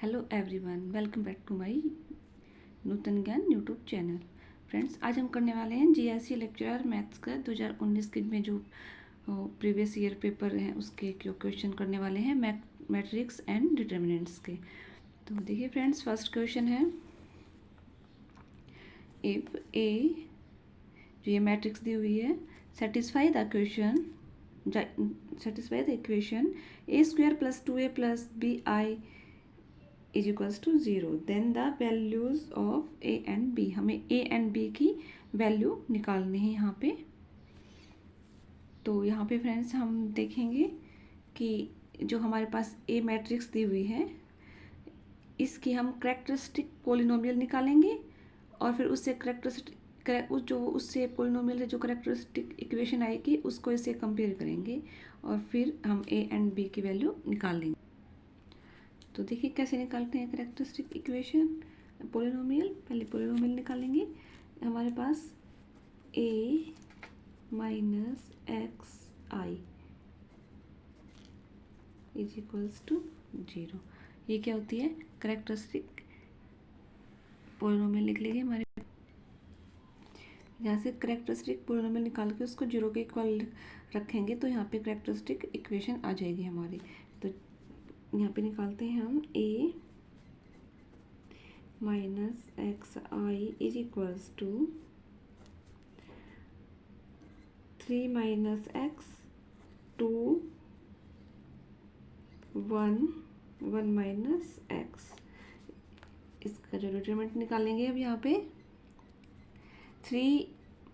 Hello everyone, welcome back to my Nutan Gyan YouTube channel. Friends, आज हम करने वाले हैं जीआईसी लेक्चरर मैथ्स का 2019 के में जो प्रीवियस ईयर पेपर हैं उसके क्वेश्चन करने वाले हैं मैट्रिक्स एंड डिटर्मिनेंट्स के। तो देखिए फ्रेंड्स, फर्स्ट क्वेश्चन है इफ ए, जो ये मैट्रिक्स दी हुई है, satisfy the equation A square plus 2a plus B I is equals to 0, then the values of A and B. हमें ए एंड बी की वैल्यू निकालनी है यहाँ पे। तो यहाँ पे फ्रेंड्स हम देखेंगे कि जो हमारे पास ए मैट्रिक्स दी हुई है, इसकी हम कैरेक्टरिस्टिक पोलिनोमियल निकालेंगे और फिर उससे उससे पोलिनोमियल से जो कैरेक्टरिस्टिक इक्वेशन आएगी उसको इससे कंपेयर करेंगे और फिर हम ए एंड बी की वैल्यू निकाल लेंगे। तो देखिए कैसे निकालते हैं कैरेक्टरिस्टिक इक्वेशन पोलिनोमियल। पहले पोलिनोमियल निकालेंगे। हमारे पास a minus x I is equals to 0। ये क्या होती है? कैरेक्टरिस्टिक पोलिनोमियल लिख लीजिए। हमारे यहाँ से कैरेक्टरिस्टिक पोलिनोमियल निकाल के उसको 0 के इक्वल रखेंगे तो यहाँ पे कैरेक्टरिस्टिक इक्वेशन आ जाएगी हमारी। तो यहाँ पे निकालते हैं हम a minus x I is equals to 3 minus x 2 1 minus x. इसका जो डिटरमिनेंट निकालेंगे अब यहाँ पे 3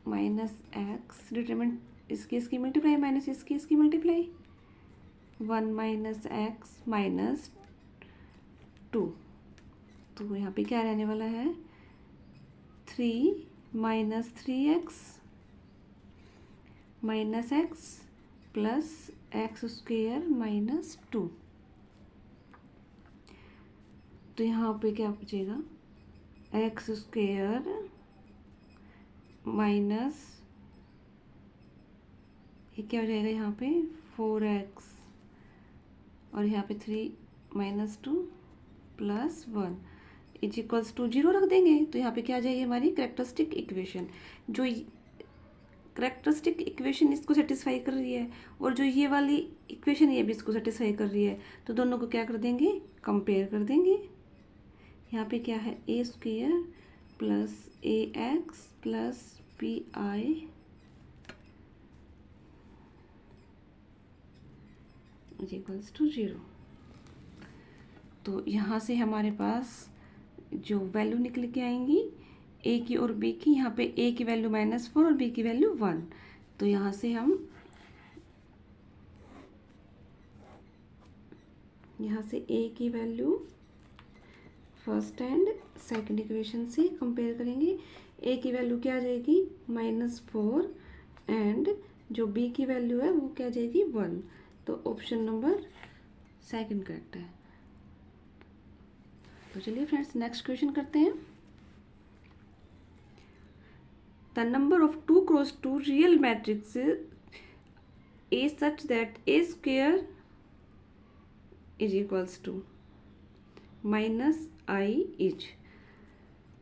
माइनस एक्स, डिटरमिनेंट इसकी मल्टीप्लाई माइनस इसकी मल्टीप्लाई 1 माइनस एक्स माइनस 2। तो यहाँ पे क्या रहने वाला है? 3 minus 3x minus x plus x square minus 2। तो यहाँ पे क्या बचेगा? एक्स स्क्वेयर माइनस, ये क्या हो जाएगा यहाँ पे? 4x और यहाँ पे 3 minus 2 plus 1 is equals to 0 रख देंगे। तो यहाँ पे क्या आ जाएगी हमारी कैरेक्टरिस्टिक इक्वेशन। जो कैरेक्टरिस्टिक इक्वेशन इसको सेटिस्फाई कर रही है और जो ये वाली इक्वेशन ये भी इसको सेटिस्फाई कर रही है, तो दोनों को क्या कर देंगे? कंपेयर कर देंगे। यहाँ पे क्या है? A square plus A X plus P I is equals to 0। तो यहाँ से हमारे पास जो वैल्यू निकल के आएंगी ए की और बी की, यहाँ पे ए की वैल्यू -4 और बी की वैल्यू 1। तो यहाँ से हम ए की value first and second equation से कंपेयर करेंगे। ए की वैल्यू क्या आ जाएगी? -4 एंड जो बी की वैल्यू है वो क्या आ जाएगी? 1। तो ऑप्शन नंबर सेकंड करेक्ट है। तो चलिए फ्रेंड्स नेक्स्ट क्वेश्चन करते हैं। The number of 2 cross 2 real matrix A such that A square is equals to minus I is.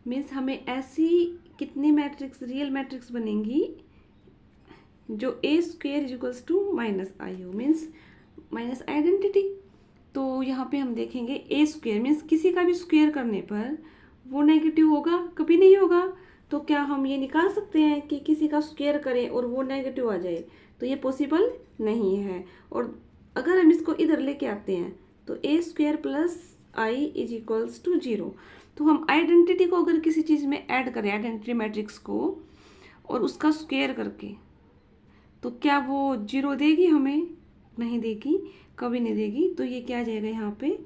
Means हमें ऐसी कितनी मैट्रिक्स, रियल मैट्रिक्स बनेंगी जो A square is equals to minus I हो, means minus identity. तो यहाँ पे हम देखेंगे ए स्क्वेयर मीन्स किसी का भी स्क्वेयर करने पर वो नेगेटिव होगा? कभी नहीं होगा। तो क्या हम ये निकाल सकते हैं कि किसी का स्क्वेयर करें और वो नेगेटिव आ जाए? तो ये पॉसिबल नहीं है। और अगर हम इसको इधर लेके आते हैं तो A square plus I is equals to 0। तो हम आइडेंटिटी को अगर किसी चीज़ में ऐड करें, आइडेंटिटी मैट्रिक्स को, और उसका स्क्वेयर करके, तो क्या वो 0 देगी हमें? नहीं देगी, कभी नहीं देगी। तो ये क्या आ जाएगा यहाँ पे?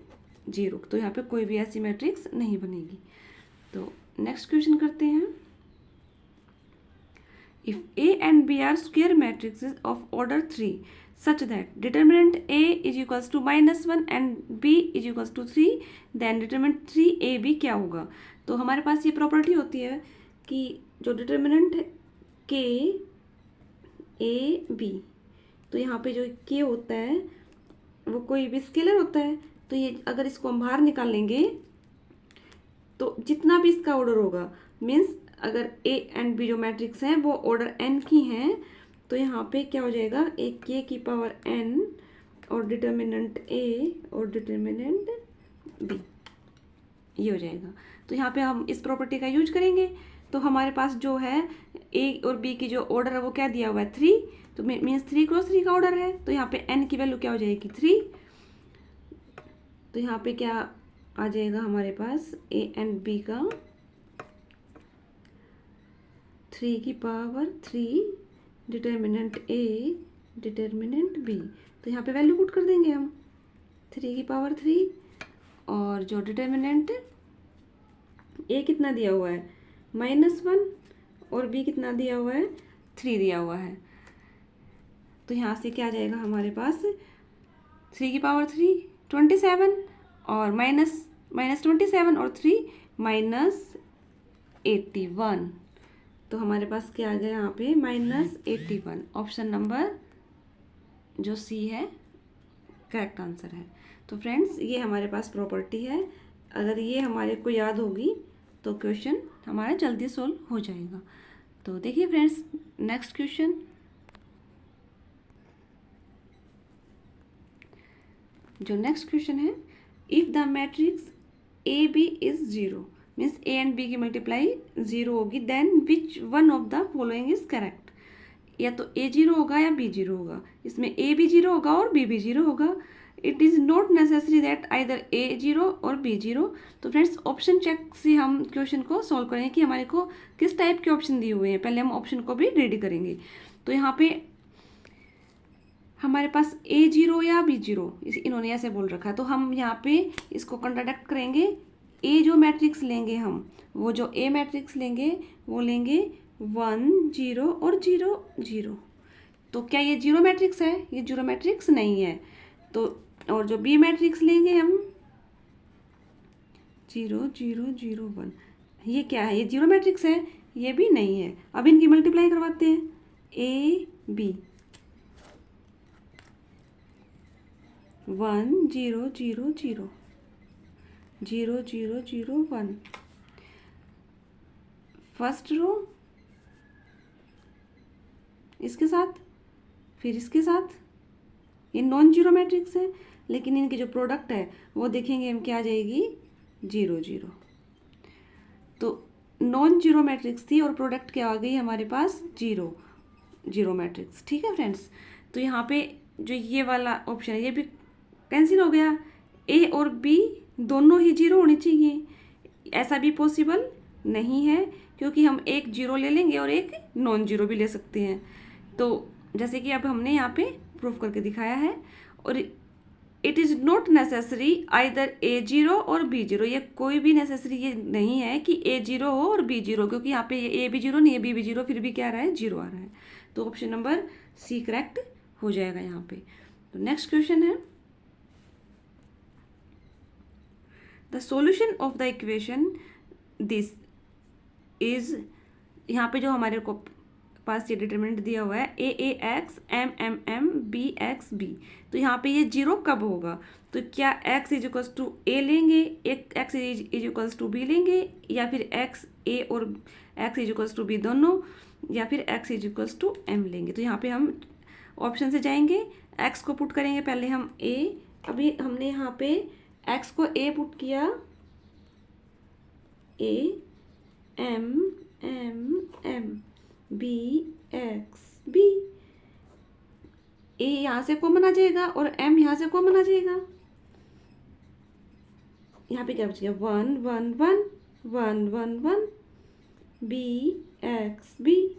0। तो यहाँ पे कोई भी ऐसी मैट्रिक्स नहीं बनेगी। तो नेक्स्ट क्वेश्चन करते हैं। If A and B are square matrices of order 3 such that determinant a is equals to -1 and b is equals to 3, then determinant 3ab क्या होगा? तो हमारे पास ये प्रॉपर्टी होती है कि जो डिटर्मिनेंट k a b, तो यहाँ पे जो k होता है वो कोई भी स्केलर होता है। तो ये अगर इसको हम बाहर निकाल लेंगे तो जितना भी इसका ऑर्डर होगा, मीन्स अगर ए एंड बी जो मैट्रिक्स हैं वो ऑर्डर एन की हैं, तो यहाँ पे क्या हो जाएगा, एक के की पावर एन और डिटर्मिनेंट ए और डिटर्मिनेंट बी, ये हो जाएगा। तो यहाँ पे हम इस प्रॉपर्टी का यूज करेंगे। तो हमारे पास जो है ए और बी की जो ऑर्डर है वो क्या दिया हुआ है 3, तो मीन्स 3x3 का ऑर्डर है। तो यहाँ पे एन की वैल्यू क्या हो जाएगी 3। तो यहाँ पे क्या आ जाएगा हमारे पास ए एंड बी का 3 की power 3 determinant A determinant B. तो यहाँ पे वैल्यू पुट कर देंगे हम 3 की पावर 3 और जो डिटर्मिनेंट ए कितना दिया हुआ है -1 और बी कितना दिया हुआ है 3 दिया हुआ है। तो यहाँ से क्या आ जाएगा हमारे पास 3 की पावर 3 27 और -27 और 3 -81। तो हमारे पास क्या आ गया यहाँ पे -81। ऑप्शन नंबर जो सी है करेक्ट आंसर है। तो फ्रेंड्स ये हमारे पास प्रॉपर्टी है, अगर ये हमारे को याद होगी तो क्वेश्चन हमारा जल्दी सोल्व हो जाएगा। तो देखिए फ्रेंड्स नेक्स्ट क्वेश्चन, जो नेक्स्ट क्वेश्चन है, if the matrix A B is 0 means A and B की मल्टीप्लाई 0 होगी, then which one of the following is correct. या तो ए 0 होगा या बी 0 होगा, इसमें ए भी 0 होगा और बी भी 0 होगा। It is not necessary that either A 0 और बी 0। तो फ्रेंड्स ऑप्शन चेक से हम क्वेश्चन को सॉल्व करेंगे कि हमारे को किस टाइप के ऑप्शन दिए हुए हैं। पहले हम ऑप्शन को भी रेडी करेंगे। तो यहाँ पे हमारे पास ए 0 या बी 0 इन्होंने ऐसे बोल रखा है, तो हम यहाँ पे इसको कंट्राडिक्ट करेंगे। ए जो मैट्रिक्स लेंगे हम, वो जो ए मैट्रिक्स लेंगे वो लेंगे 1 0 और 0 0। तो क्या ये 0 मैट्रिक्स है? ये 0 मैट्रिक्स नहीं है। तो और जो बी मैट्रिक्स लेंगे हम 0 0 0 1, ये क्या है? ये 0 मैट्रिक्स है? ये भी नहीं है। अब इनकी मल्टीप्लाई करवाते हैं, ए बी 1 0 0 0 0 0 0 1, फर्स्ट रो इसके साथ, फिर इसके साथ। ये नॉन जीरो मैट्रिक्स है, लेकिन इनकी जो प्रोडक्ट है वो देखेंगे हम क्या आ जाएगी 0 0। तो नॉन जीरो मैट्रिक्स थी और प्रोडक्ट क्या आ गई हमारे पास 0 0 मैट्रिक्स। ठीक है फ्रेंड्स, तो यहाँ पे जो ये वाला ऑप्शन है ये भी कैंसिल हो गया। ए और बी दोनों ही 0 होनी चाहिए, ऐसा भी पॉसिबल नहीं है क्योंकि हम एक 0 ले लेंगे और एक नॉन जीरो भी ले सकते हैं। तो जैसे कि अब हमने यहाँ पे प्रूफ करके दिखाया है। और it is not necessary either A 0 और बी 0, ये कोई भी नेसेसरी ये नहीं है कि ए 0 हो और बी 0, क्योंकि यहाँ पे ये ए भी 0 नहीं है, बी भी 0, फिर भी क्या आ रहा है 0 आ रहा है। तो ऑप्शन नंबर सी करेक्ट हो जाएगा यहाँ पे। तो नेक्स्ट क्वेश्चन है, the solution of the equation this is, यहाँ पे जो हमारे को पास ये डिटरमिनेंट दिया हुआ है A X M M M B X B. तो यहाँ पे ये 0 कब होगा? तो क्या x is equals to A लेंगे, एक x is equals to B लेंगे, या फिर x a और x is equals to B दोनों, या फिर x is equals to m लेंगे। तो यहाँ पे हम ऑप्शन से जाएंगे, x को पुट करेंगे पहले हम a, अभी हमने यहाँ पे x को a पुट किया, a m m m B X B, A यहाँ से कॉमन आ जाएगा और एम यहाँ से कॉमन आ जाएगा। यहाँ पे क्या बचेगा 1 1 1 1 1 1 बी एक्स बी।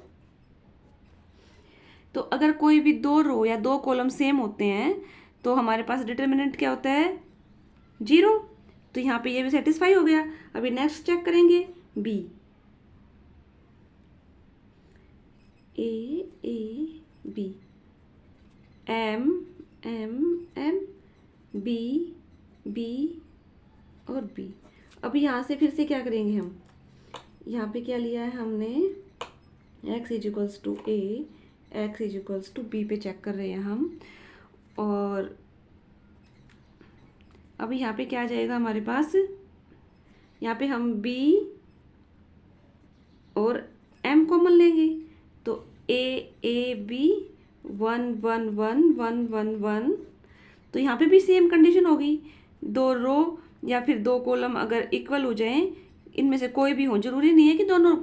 तो अगर कोई भी 2 रो या 2 कॉलम सेम होते हैं तो हमारे पास डिटरमिनेंट क्या होता है 0। तो यहाँ पे ये भी सेटिस्फाई हो गया। अभी नेक्स्ट चेक करेंगे B, A B M M M B B और बी। अभी यहाँ से फिर से क्या करेंगे हम, यहाँ पे क्या लिया है हमने x is equals to A, x is equals to B पे चेक कर रहे हैं हम। और अब यहाँ पे क्या आ जाएगा हमारे पास, यहाँ पे हम B और M कॉमन लेंगे तो A B 1 1 1 1 1 1। तो यहाँ पे भी सेम कंडीशन होगी, दो रो या फिर दो कॉलम अगर इक्वल हो जाएं, इनमें से कोई भी हो, जरूरी नहीं है कि दोनों,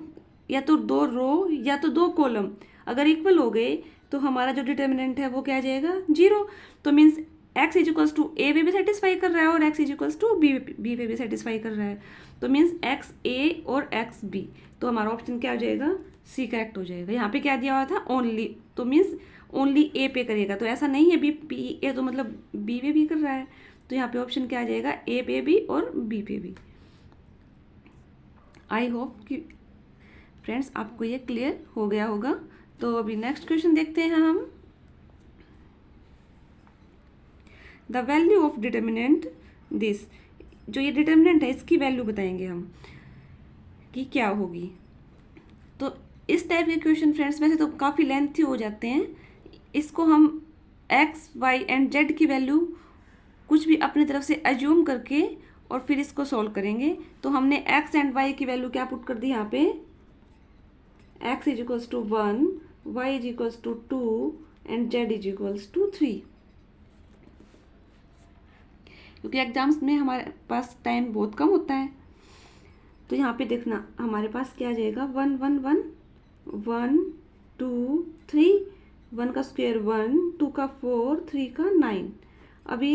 या तो दो रो या तो दो कॉलम अगर इक्वल हो गए तो हमारा जो डिटर्मिनेंट है वो क्या आ जाएगा, 0। तो means x is equals to A पे भी सेटिस्फाई कर रहा है और x is equals to B पे भी सेटिस्फाई कर रहा है। तो मीन्स x ए और x बी, तो हमारा ऑप्शन क्या हो जाएगा, सी करेक्ट हो जाएगा। यहाँ पे क्या दिया हुआ था, ओनली, तो मीन्स ओनली ए पे करेगा, तो ऐसा नहीं है बी पी ए, तो मतलब बी पे भी कर रहा है, तो यहाँ पे ऑप्शन क्या आ जाएगा, ए पे भी और बी पे भी। आई होप कि फ्रेंड्स आपको ये क्लियर हो गया होगा। तो अभी नेक्स्ट क्वेश्चन देखते हैं हम। The value of determinant this, जो ये डिटर्मिनेंट है इसकी वैल्यू बताएंगे हम कि क्या होगी। तो इस टाइप के क्वेश्चन फ्रेंड्स वैसे तो काफ़ी लेंथी हो जाते हैं, इसको हम एक्स वाई एंड जेड की वैल्यू कुछ भी अपनी तरफ से एज्यूम करके और फिर इसको सॉल्व करेंगे। तो हमने एक्स एंड वाई की वैल्यू क्या पुट कर दी यहाँ पे, x is equals to 1, y is equals to 2 and z is equals to 3। क्योंकि एग्जाम्स में हमारे पास टाइम बहुत कम होता है, तो यहाँ पे देखना हमारे पास क्या आ जाएगा, 1 1 1 1 2 3, 1 का स्क्वायर 1, 2 का 4, 3 का 9। अभी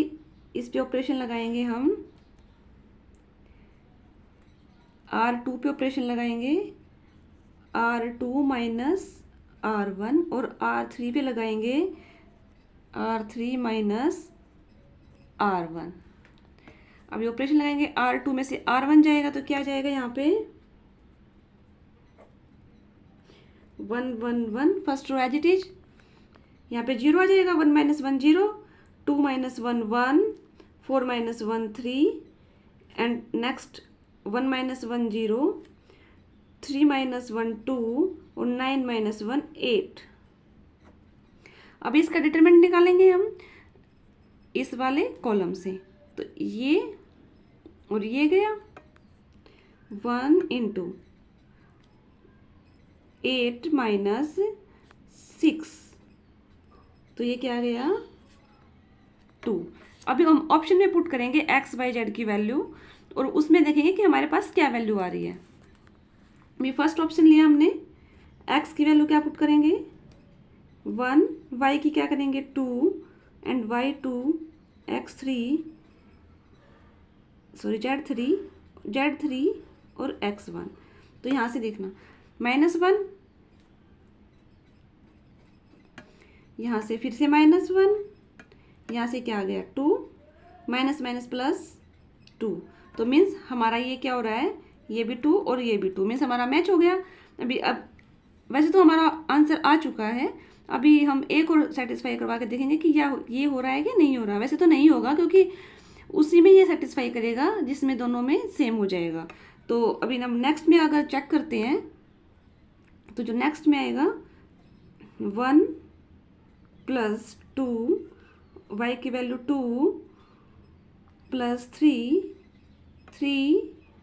इस पे ऑपरेशन लगाएंगे हम, R2 पे ऑपरेशन लगाएंगे, R2 माइनस R1, और R3 पे लगाएंगे R3 माइनस R1। अभी ऑपरेशन लगाएंगे, R2 में से R1 जाएगा तो क्या जाएगा यहाँ पे, 1 1 1, first row as it is, यहाँ पे 0 आ जाएगा, 1 minus 1 0, 2 minus 1 1, 4 minus 1 3, and next 1 minus 1 0, 3 minus 1 2, और 9 माइनस 1 8। अभी इसका डिटरमिनेंट निकालेंगे हम इस वाले कॉलम से, तो ये और ये गया 1 इंटू 8 माइनस 6, तो ये क्या गया 2। अभी हम ऑप्शन में पुट करेंगे एक्स वाई जेड की वैल्यू और उसमें देखेंगे कि हमारे पास क्या वैल्यू आ रही है। अभी फर्स्ट ऑप्शन लिया हमने, एक्स की वैल्यू क्या पुट करेंगे 1, वाई की क्या करेंगे 2 and Y 2, x3 sorry z3 और x1। तो यहाँ से देखना -1, यहाँ से फिर से -1, यहाँ से क्या आ गया 2, माइनस माइनस प्लस 2, तो मीन्स हमारा ये क्या हो रहा है, ये भी 2 और ये भी 2, मीन्स हमारा मैच हो गया। अभी अब वैसे तो हमारा आंसर आ चुका है, अभी हम एक और सेटिस्फाई करवा के देखेंगे कि ये हो रहा है कि नहीं हो रहा। वैसे तो नहीं होगा क्योंकि उसी में ये सेटिस्फाई करेगा जिसमें दोनों में सेम हो जाएगा। तो अभी हम नेक्स्ट में अगर चेक करते हैं तो जो नेक्स्ट में आएगा 1 प्लस 2, वाई की वैल्यू 2 प्लस 3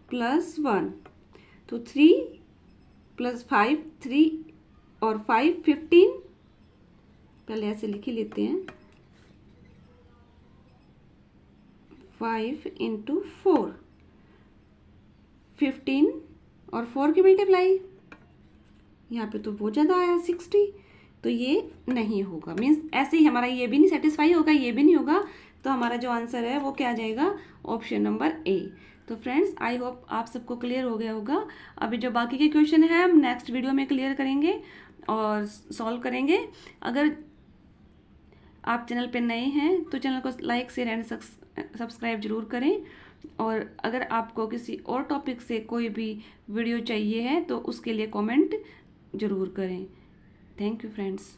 प्लस 1, तो 3 प्लस 5 3 और 5 15, पहले ऐसे लिख ही लेते हैं, 5 इंटू 4 15 और 4 की मल्टीप्लाई, यहाँ पे तो बहुत ज़्यादा आया 60, तो ये नहीं होगा। मीन्स ऐसे ही हमारा ये भी नहीं सेटिस्फाई होगा, ये भी नहीं होगा, तो हमारा जो आंसर है वो क्या आ जाएगा, ऑप्शन नंबर ए। तो फ्रेंड्स आई होप आप सबको क्लियर हो गया होगा। अभी जो बाकी के क्वेश्चन है हम नेक्स्ट वीडियो में क्लियर करेंगे और सॉल्व करेंगे। अगर आप चैनल पे नए हैं तो चैनल को लाइक शेयर एंड सब्सक्राइब जरूर करें, और अगर आपको किसी और टॉपिक से कोई भी वीडियो चाहिए है तो उसके लिए कमेंट ज़रूर करें। Thank you friends.